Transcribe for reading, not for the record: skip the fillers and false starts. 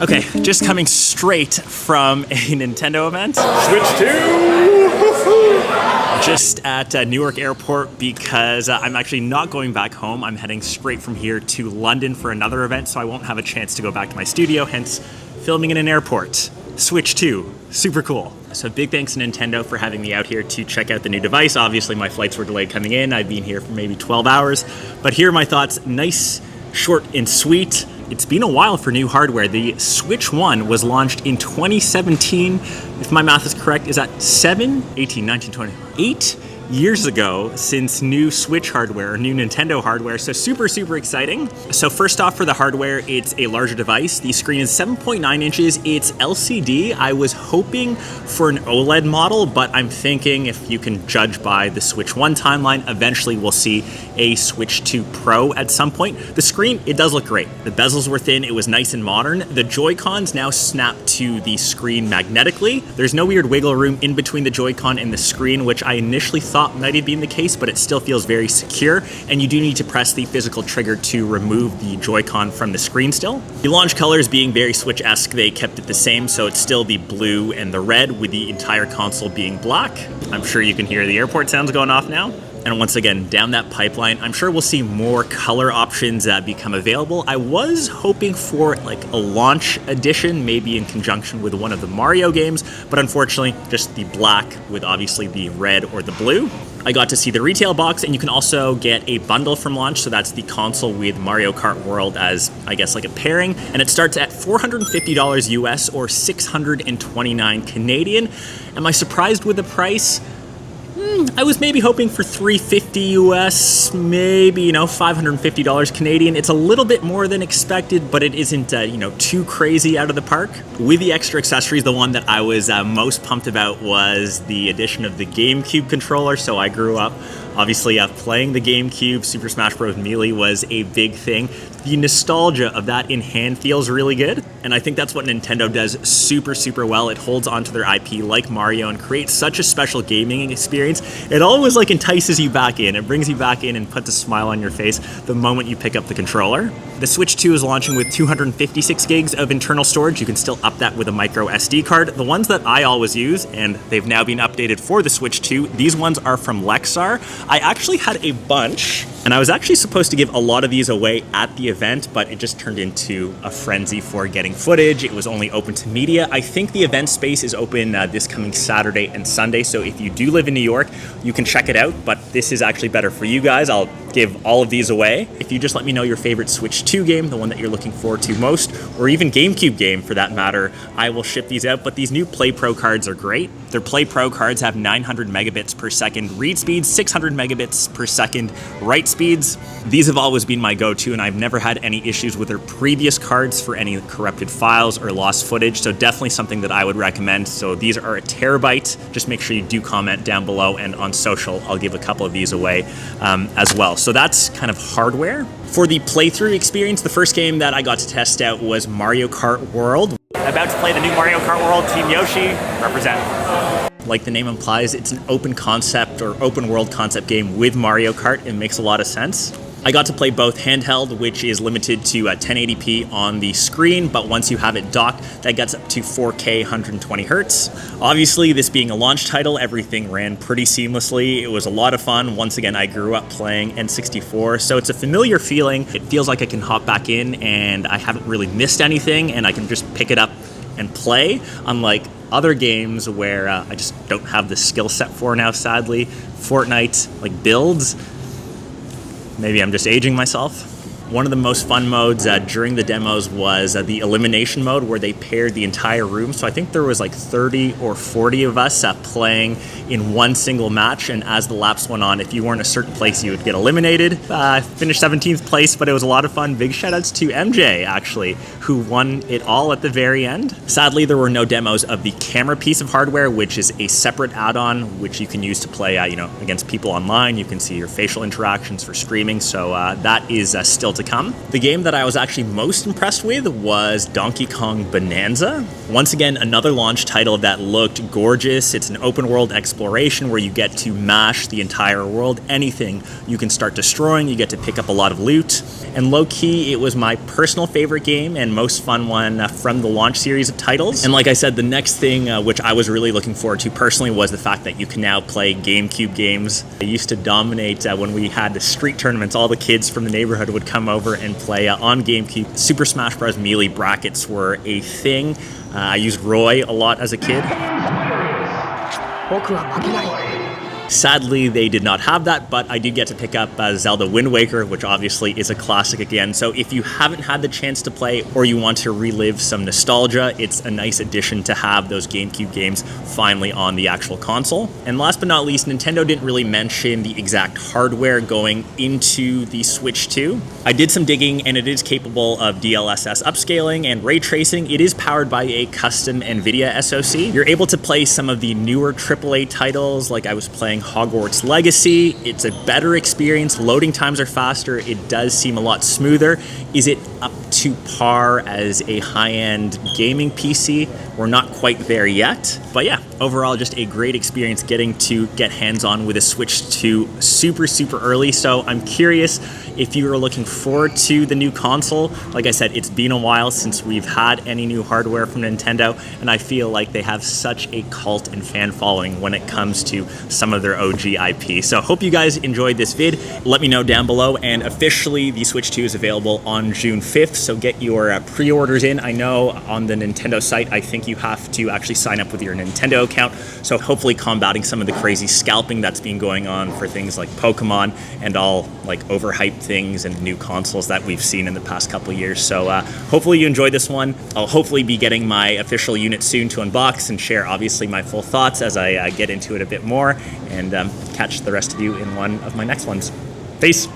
Okay, just coming straight from a Nintendo event. Switch 2! Just at Newark Airport because I'm actually not going back home. I'm heading straight from here to London for another event, so I won't have a chance to go back to my studio, hence filming in an airport. Switch 2, super cool. So big thanks to Nintendo for having me out here to check out the new device. Obviously my flights were delayed coming in. I've been here for maybe 12 hours, but here are my thoughts. Nice, short and sweet. It's been a while for new hardware. The Switch 1 was launched in 2017. If my math is correct, is that 8 years ago since new Switch hardware, or new Nintendo hardware, so super exciting. So first off, for the hardware, it's a larger device. The screen is 7.9 inches, it's LCD. I was hoping for an OLED model, but I'm thinking if you can judge by the Switch 1 timeline, eventually we'll see a Switch 2 Pro at some point. The screen, it does look great. The bezels were thin, it was nice and modern. The Joy-Cons now snap to the screen magnetically. There's no weird wiggle room in between the Joy-Con and the screen, which I initially thought might have been the case, but it still feels very secure, and you do need to press the physical trigger to remove the Joy-Con from the screen still. The launch colors being very Switch-esque, they kept it the same, so it's still the blue and the red with the entire console being black. I'm sure you can hear the airport sounds going off now. And once again, down that pipeline, I'm sure we'll see more color options become available. I was hoping for like a launch edition, maybe in conjunction with one of the Mario games, but unfortunately, just the black with obviously the red or the blue. I got to see the retail box, and you can also get a bundle from launch, so that's the console with Mario Kart World as, I guess, like a pairing, and it starts at $450 US or 629 Canadian. Am I surprised with the price? I was maybe hoping for $350 US, maybe, $550 Canadian. It's a little bit more than expected, but it isn't, too crazy out of the park. With the extra accessories, the one that I was most pumped about was the addition of the GameCube controller. So I grew up, obviously, playing the GameCube. Super Smash Bros. Melee was a big thing. The nostalgia of that in hand feels really good, and I think that's what Nintendo does super well. It holds onto their IP like Mario and creates such a special gaming experience. It always entices you back in. It brings you back in and puts a smile on your face the moment you pick up the controller. The Switch 2 is launching with 256 gigs of internal storage. You can still up that with a micro SD card. The ones that I always use, and they've now been updated for the Switch 2, these ones are from Lexar. I actually had a bunch, and I was actually supposed to give a lot of these away at the event, but it just turned into a frenzy for getting footage. It was only open to media. I think the event space is open this coming Saturday and Sunday, so if you do live in New York, you can check it out, but this is actually better for you guys. I'll give all of these away. If you just let me know your favorite Switch 2 game, the one that you're looking forward to most, or even GameCube game for that matter, I will ship these out. But these new Play Pro cards are great. Their Play Pro cards have 900 megabits per second read speeds, 600 megabits per second write speeds. These have always been my go-to, and I've never had any issues with their previous cards for any corrupted files or lost footage, so definitely something that I would recommend. So these are a terabyte. Just make sure you do comment down below, and on social, I'll give a couple of these away as well. So that's kind of hardware. For the playthrough experience, the first game that I got to test out was Mario Kart World. About to play the new Mario Kart World. Team Yoshi, represent. Like the name implies, it's an open concept or open world concept game with Mario Kart. It makes a lot of sense. I got to play both handheld, which is limited to 1080p on the screen, but once you have it docked, that gets up to 4K 120 hertz. Obviously, this being a launch title, everything ran pretty seamlessly. It was a lot of fun. Once again, I grew up playing N64, so it's a familiar feeling. It feels like I can hop back in and I haven't really missed anything, and I can just pick it up and play, unlike other games where I just don't have the skill set for now, sadly. Fortnite, builds, maybe I'm just aging myself. One of the most fun modes during the demos was the elimination mode, where they paired the entire room. So I think there was 30 or 40 of us playing in one single match, and as the laps went on, if you weren't a certain place, you would get eliminated. Finished 17th place, but it was a lot of fun. Big shoutouts to MJ, actually, who won it all at the very end. Sadly, there were no demos of the camera piece of hardware, which is a separate add-on, which you can use to play against people online. You can see your facial interactions for streaming, so that is still to to come. The game that I was actually most impressed with was Donkey Kong Bonanza. Once again, another launch title that looked gorgeous. It's an open world exploration where you get to mash the entire world. Anything you can start destroying, you get to pick up a lot of loot. And low-key, it was my personal favorite game and most fun one from the launch series of titles. And like I said, the next thing which I was really looking forward to personally was the fact that you can now play GameCube games. I used to dominate when we had the street tournaments. All the kids from the neighborhood would come over and play on GameCube. Super Smash Bros. Melee brackets were a thing. I used Roy a lot as a kid. Sadly, they did not have that, but I did get to pick up Zelda Wind Waker, which obviously is a classic again. So if you haven't had the chance to play or you want to relive some nostalgia, it's a nice addition to have those GameCube games finally on the actual console. And last but not least, Nintendo didn't really mention the exact hardware going into the Switch 2. I did some digging and it is capable of DLSS upscaling and ray tracing. It is powered by a custom NVIDIA SoC. You're able to play some of the newer AAA titles, like I was playing Hogwarts Legacy. It's a better experience. Loading times are faster. It does seem a lot smoother. Is it up to par as a high-end gaming PC? We're not quite there yet. But yeah, overall just a great experience getting to get hands-on with a Switch 2 super early. So I'm curious if you are looking forward to the new console. Like I said, it's been a while since we've had any new hardware from Nintendo, and I feel like they have such a cult and fan following when it comes to some of their OG IP. So hope you guys enjoyed this vid. Let me know down below, and officially the Switch 2 is available on June 5th, so get your pre-orders in. I know on the Nintendo site, I think you have to actually sign up with your Nintendo account, so hopefully combating some of the crazy scalping that's been going on for things like Pokemon and all like overhyped things and new consoles that we've seen in the past couple of years. So hopefully you enjoyed this one. I'll hopefully be getting my official unit soon to unbox and share obviously my full thoughts as I get into it a bit more, and catch the rest of you in one of my next ones. Peace!